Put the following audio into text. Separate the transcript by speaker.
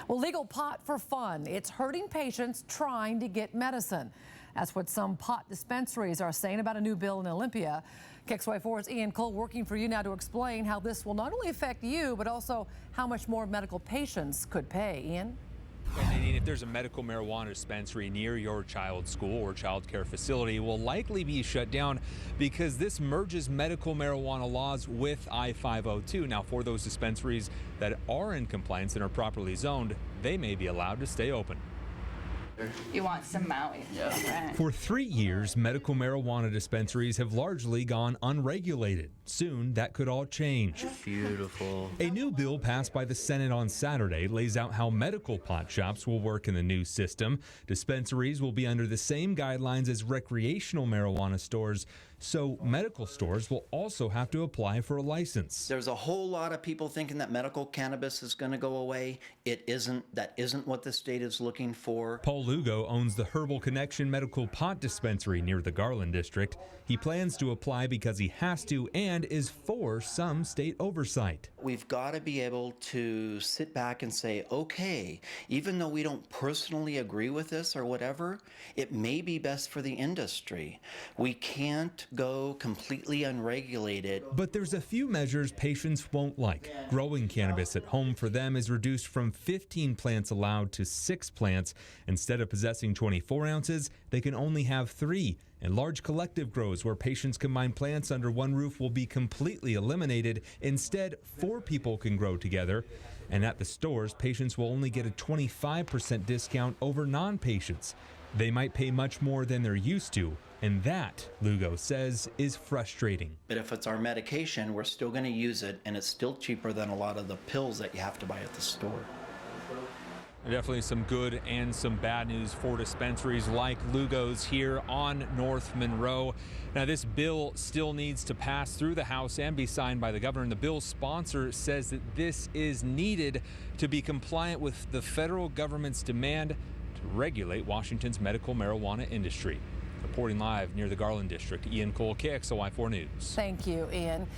Speaker 1: Well, legal pot for fun. It's hurting patients trying to get medicine. That's what some pot dispensaries are saying about a new bill in Olympia. KXLY4's Ian Cull working for you now to explain how this will not only affect you, but also how much more medical patients could pay. Ian?
Speaker 2: And if there's a medical marijuana dispensary near your child's school or child care facility, it will likely be shut down because this merges medical marijuana laws with I-502. Now, for those dispensaries that are in compliance and are properly zoned, they may be allowed to stay open.
Speaker 3: You want some Maui? Yeah.
Speaker 2: For 3 years, medical marijuana dispensaries have largely gone unregulated. Soon, that could all change.
Speaker 4: Beautiful.
Speaker 2: A new bill passed by the Senate on Saturday lays out how medical pot shops will work in the new system. Dispensaries will be under the same guidelines as recreational marijuana stores, so medical stores will also have to apply for a license.
Speaker 4: There's a whole lot of people thinking that medical cannabis is going to go away. It isn't. That isn't what the state is looking for.
Speaker 2: Paul Lugo owns the Herbal Connection medical pot dispensary near the Garland district. He plans to apply because he has to and is for some state oversight.
Speaker 4: We've got to be able to sit back and say, okay, even though we don't personally agree with this or whatever, it may be best for the industry. We can't go completely unregulated.
Speaker 2: But there's a few measures patients won't like. Growing cannabis at home for them is reduced from 15 plants allowed to 6 plants. Instead of possessing 24 ounces, they can only have 3. And large collective grows where patients combine plants under one roof will be completely eliminated. Instead, 4 people can grow together. And at the stores, patients will only get a 25% discount over non-patients. They might pay much more than they're used to. And that, Lugo says, is frustrating.
Speaker 4: But if it's our medication, we're still going to use it, and it's still cheaper than a lot of the pills that you have to buy at the store.
Speaker 2: Definitely some good and some bad news for dispensaries like Lugo's here on North Monroe. Now, this bill still needs to pass through the House and be signed by the governor. And the bill's sponsor says that this is needed to be compliant with the federal government's demand to regulate Washington's medical marijuana industry. Reporting live near the Garland district, Ian Cole, KXLY4 News.
Speaker 1: Thank you, Ian.